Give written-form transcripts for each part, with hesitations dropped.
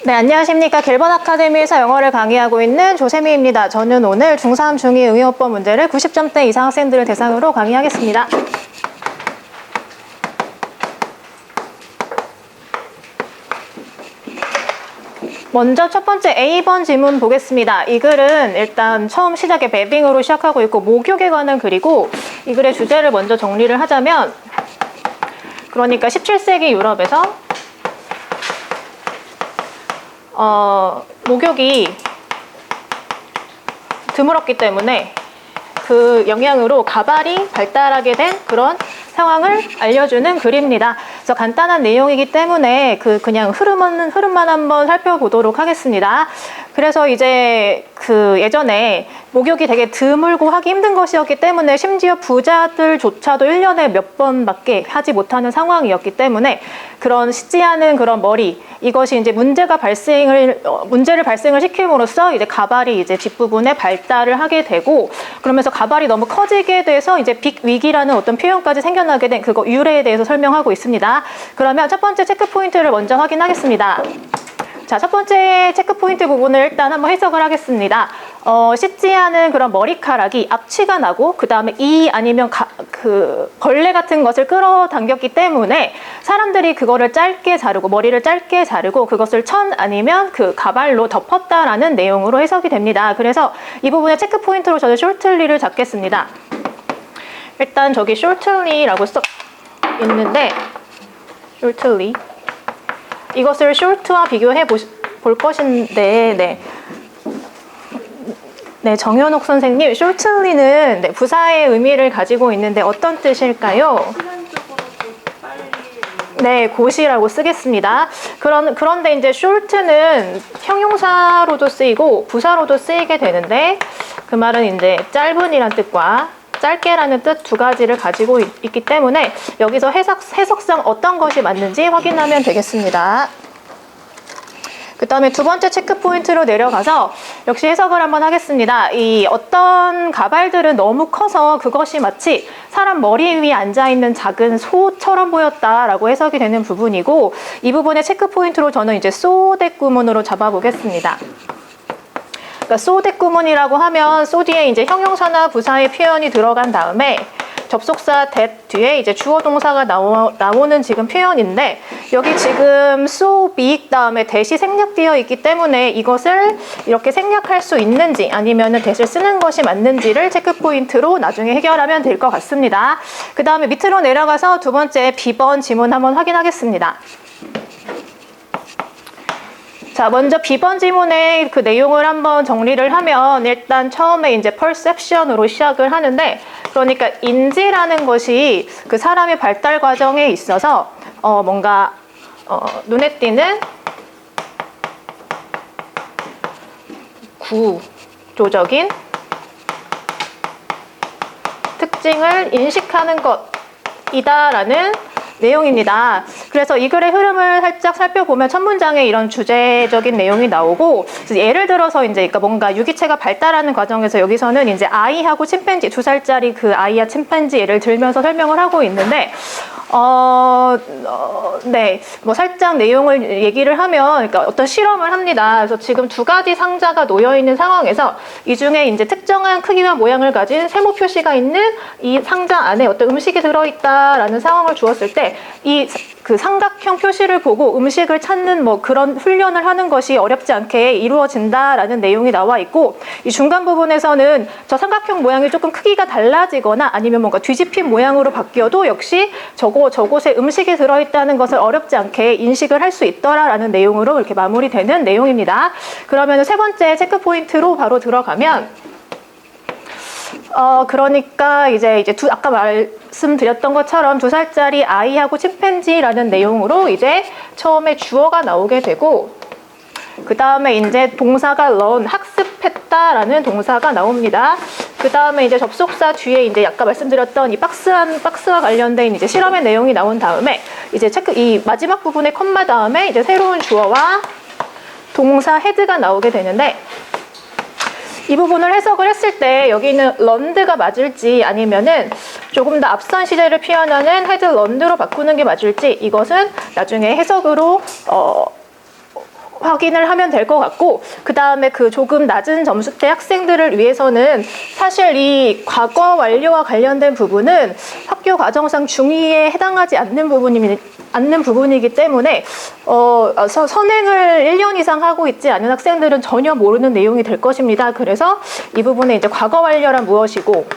네, 안녕하십니까. 갤번 아카데미에서 영어를 강의하고 있는 조세미입니다. 저는 오늘 중3, 중2 응용어법 문제를 90점대 이상 학생들을 대상으로 강의하겠습니다. 먼저 첫 번째 A번 지문 보겠습니다. 이 글은 일단 처음 시작에 매빙으로 시작하고 있고 목욕에 관한 글이고, 이 글의 주제를 먼저 정리를 하자면, 그러니까 17세기 유럽에서 목욕이 드물었기 때문에 그 영향으로 가발이 발달하게 된 그런 상황을 알려주는 글입니다. 그래서 간단한 내용이기 때문에 그냥 흐름만 한번 살펴보도록 하겠습니다. 그래서 이제 예전에 목욕이 되게 드물고 하기 힘든 것이었기 때문에 심지어 부자들조차도 1년에 몇 번밖에 하지 못하는 상황이었기 때문에 그런 씻지 않은 그런 머리, 이것이 이제 문제를 발생을 시킴으로써 이제 가발이 이제 뒷부분에 발달을 하게 되고, 그러면서 가발이 너무 커지게 돼서 이제 빅 위기라는 어떤 표현까지 생겨나게 된 그거 유래에 대해서 설명하고 있습니다. 그러면 첫 번째 체크 포인트를 먼저 확인하겠습니다. 자, 첫 번째 체크 포인트 부분을 일단 한번 해석을 하겠습니다. 씻지 않은 그런 머리카락이 악취가 나고, 그 다음에 이 아니면 벌레 같은 것을 끌어당겼기 때문에 사람들이 그거를 짧게 자르고, 머리를 짧게 자르고 그것을 천 아니면 그 가발로 덮었다라는 내용으로 해석이 됩니다. 그래서 이 부분의 체크 포인트로 저는 shortly를 잡겠습니다. 일단 저기 shortly라고 써 있는데, shortly. 이것을 short와 비교해 볼 것인데, 네, 정현옥 선생님, shortly는 부사의 의미를 가지고 있는데 어떤 뜻일까요? 네, 곧이라고 쓰겠습니다. 그런데 이제 short는 형용사로도 쓰이고 부사로도 쓰이게 되는데, 그 말은 이제 짧은이란 뜻과 짧게라는 뜻 두 가지를 가지고 있기 때문에 여기서 해석상 어떤 것이 맞는지 확인하면 되겠습니다. 그 다음에 두 번째 체크 포인트로 내려가서 역시 해석을 한번 하겠습니다. 이 어떤 가발들은 너무 커서 그것이 마치 사람 머리 위에 앉아있는 작은 소처럼 보였다라고 해석이 되는 부분이고, 이 부분의 체크 포인트로 저는 이제 소댓 구문으로 잡아보겠습니다. 그러니까 소댓 구문이라고 하면 소 뒤에 이제 형용사나 부사의 표현이 들어간 다음에 접속사 that 뒤에 이제 주어 동사가 나오는 지금 표현인데, 여기 지금 so big 다음에 that이 생략되어 있기 때문에 이것을 이렇게 생략할 수 있는지 아니면은 that을 쓰는 것이 맞는지를 체크 포인트로 나중에 해결하면 될 것 같습니다. 그 다음에 밑으로 내려가서 두 번째 B번 지문 한번 확인하겠습니다. 자, 먼저 B번 지문의 그 내용을 한번 정리를 하면, 일단 처음에 이제 perception으로 시작을 하는데, 그러니까 인지라는 것이 그 사람의 발달 과정에 있어서 뭔가 눈에 띄는 구조적인 특징을 인식하는 것이다라는 내용입니다. 그래서 이 글의 흐름을 살짝 살펴보면 첫 문장에 이런 주제적인 내용이 나오고, 예를 들어서 이제 그러니까 뭔가 유기체가 발달하는 과정에서 여기서는 이제 아이하고 침팬지, 2살짜리 그 아이와 침팬지 예를 들면서 설명을 하고 있는데, 네, 뭐 살짝 내용을 얘기를 하면, 그러니까 어떤 실험을 합니다. 그래서 지금 두 가지 상자가 놓여 있는 상황에서 이 중에 이제 특정한 크기와 모양을 가진 세모 표시가 있는 이 상자 안에 어떤 음식이 들어있다라는 상황을 주었을 때, 그 삼각형 표시를 보고 음식을 찾는 뭐 그런 훈련을 하는 것이 어렵지 않게 이루어진다라는 내용이 나와 있고, 이 중간 부분에서는 저 삼각형 모양이 조금 크기가 달라지거나 아니면 뭔가 뒤집힌 모양으로 바뀌어도 역시 저곳에 음식이 들어있다는 것을 어렵지 않게 인식을 할 수 있더라라는 내용으로 이렇게 마무리되는 내용입니다. 그러면 세 번째 체크 포인트로 바로 들어가면, 그러니까 이제 아까 말씀드렸던 것처럼 2살짜리 아이하고 침팬지라는 내용으로 이제 처음에 주어가 나오게 되고, 그 다음에 이제 동사가 learn, 학습했다라는 동사가 나옵니다. 그 다음에 이제 접속사 뒤에 이제 아까 말씀드렸던 이 박스와 관련된 이제 실험의 내용이 나온 다음에 이제 이 마지막 부분의 컴마 다음에 이제 새로운 주어와 동사 헤드가 나오게 되는데, 이 부분을 해석을 했을 때 여기는 learned가 맞을지 아니면은 조금 더 앞선 시제를 표현하는 had learned로 바꾸는 게 맞을지, 이것은 나중에 해석으로 확인을 하면 될 것 같고, 그 다음에 그 조금 낮은 점수대 학생들을 위해서는 사실 이 과거 완료와 관련된 부분은 학교 과정상 중의에 해당하지 않는 부분이기 때문에 선행을 1년 이상 하고 있지 않은 학생들은 전혀 모르는 내용이 될 것입니다. 그래서 이 부분에 이제 과거 완료란 무엇이고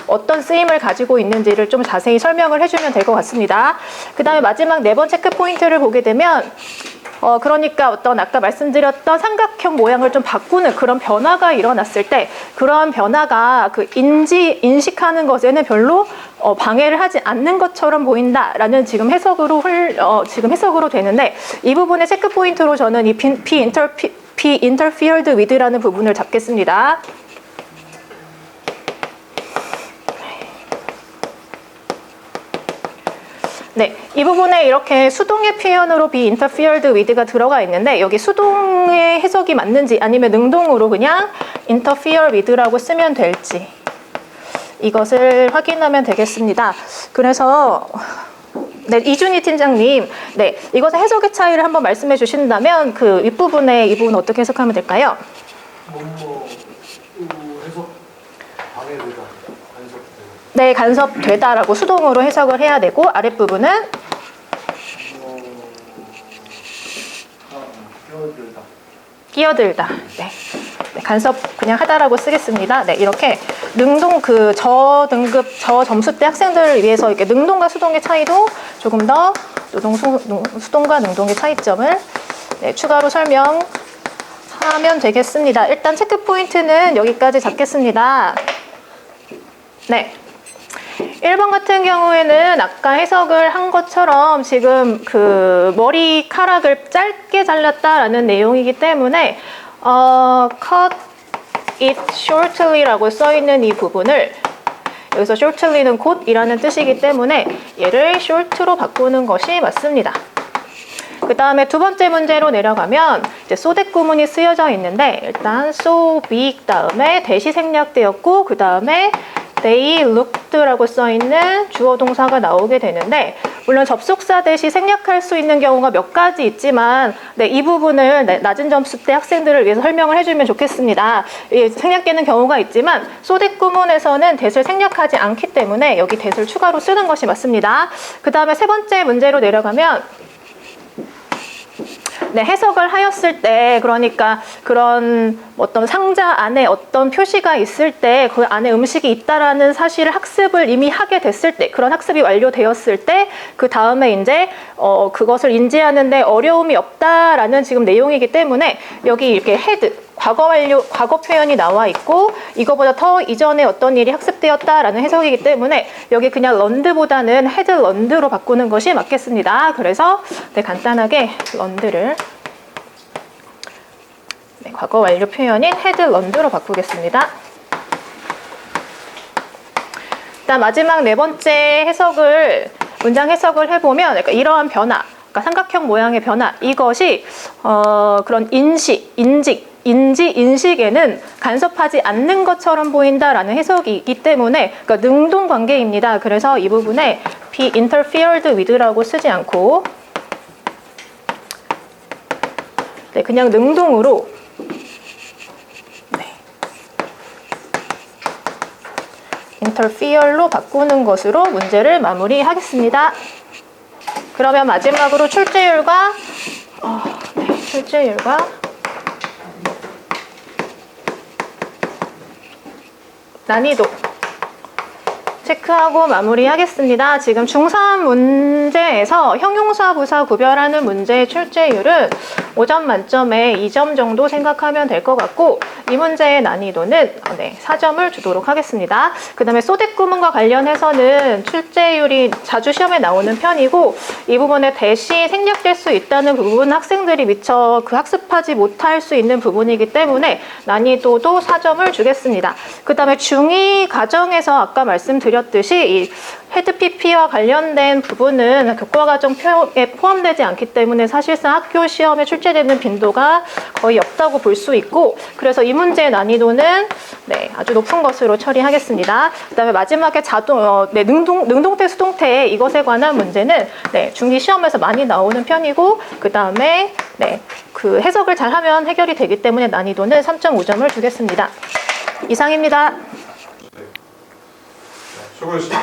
어떤 쓰임을 가지고 있는지를 좀 자세히 설명을 해주면 될 것 같습니다. 그 다음에 마지막 4번 체크 포인트를 보게 되면 그러니까 어떤 아까 말씀드렸던 삼각형 모양을 좀 바꾸는 그런 변화가 일어났을 때 그러한 변화가 그 인식하는 것에는 별로 방해를 하지 않는 것처럼 보인다라는 지금 해석으로 되는데, 이 부분의 체크 포인트로 저는 이 be interfered with라는 부분을 잡겠습니다. 네, 이 부분에 이렇게 수동의 표현으로 be interfered with가 들어가 있는데, 여기 수동의 해석이 맞는지 아니면 능동으로 그냥 interfere with라고 쓰면 될지 이것을 확인하면 되겠습니다. 그래서 네, 이준희 팀장님, 네, 이것의 해석의 차이를 한번 말씀해 주신다면 그 윗부분에 이 부분 어떻게 해석하면 될까요? 해석 방해되다. 네, 간섭되다라고 수동으로 해석을 해야 되고, 아랫부분은 끼어들다. 네. 네, 간섭 그냥 하다라고 쓰겠습니다. 네, 이렇게 능동 저등급 저점수대 학생들을 위해서 이렇게 능동과 수동의 차이도 조금 더 수동과 능동의 차이점을 네, 추가로 설명하면 되겠습니다. 일단 체크 포인트는 여기까지 잡겠습니다. 네. 1번 같은 경우에는 아까 해석을 한 것처럼 지금 그 머리카락을 짧게 잘랐다라는 내용이기 때문에 cut it shortly라고 써있는 이 부분을 여기서 shortly는 곧이라는 뜻이기 때문에 얘를 short로 바꾸는 것이 맞습니다. 그 다음에 두 번째 문제로 내려가면 이제 소댓 구문이 쓰여져 있는데, 일단 so big 다음에 대시 생략되었고 그 다음에 they looked라고 써있는 주어 동사가 나오게 되는데, 물론 접속사 대시 생략할 수 있는 경우가 몇 가지 있지만 네, 이 부분을 낮은 점수대 학생들을 위해서 설명을 해주면 좋겠습니다. 생략되는 경우가 있지만 소댓 구문에서는 that을 생략하지 않기 때문에 여기 that을 추가로 쓰는 것이 맞습니다. 그 다음에 세 번째 문제로 내려가면 네, 해석을 하였을 때, 그러니까 그런 어떤 상자 안에 어떤 표시가 있을 때 그 안에 음식이 있다라는 사실을 학습을 이미 하게 됐을 때, 그런 학습이 완료되었을 때 그 다음에 이제 그것을 인지하는데 어려움이 없다라는 지금 내용이기 때문에 여기 이렇게 had 과거 표현이 나와 있고 이거보다 더 이전에 어떤 일이 학습되었다라는 해석이기 때문에 여기 그냥 learned보다는 had learned로 바꾸는 것이 맞겠습니다. 그래서 네, 간단하게 learned를 네, 과거 완료 표현인 had learned로 바꾸겠습니다. 일단 마지막 네 번째 문장 해석을 해보면 그러니까 이러한 변화, 그러니까 삼각형 모양의 변화, 이것이 그런 인식에는 간섭하지 않는 것처럼 보인다라는 해석이기 때문에 그러니까 능동 관계입니다. 그래서 이 부분에 be interfered with라고 쓰지 않고 네, 그냥 능동으로 네, interfere로 바꾸는 것으로 문제를 마무리하겠습니다. 그러면 마지막으로 출제율과 난이도 체크하고 마무리하겠습니다. 지금 중3 문제에서 형용사, 부사 구별하는 문제의 출제율은 5점 만점에 2점 정도 생각하면 될 것 같고, 이 문제의 난이도는 4점을 주도록 하겠습니다. 그 다음에 소댓 구문과 관련해서는 출제율이 자주 시험에 나오는 편이고, 이 부분에 대시 생략될 수 있다는 부분 학생들이 미처 학습하지 못할 수 있는 부분이기 때문에 난이도도 4점을 주겠습니다. 그 다음에 중2 과정에서 아까 말씀드렸듯이 이 헤드 PP와 관련된 부분은 교과과정표에 포함되지 않기 때문에 사실상 학교 시험에 출제되는 빈도가 거의 없다고 볼 수 있고, 그래서 이 문제의 난이도는 아주 높은 것으로 처리하겠습니다. 그다음에 마지막에 능동태, 수동태 이것에 관한 문제는 중기 시험에서 많이 나오는 편이고, 그다음에 그 해석을 잘하면 해결이 되기 때문에 난이도는 3.5점을 주겠습니다. 이상입니다. 수고했습니다.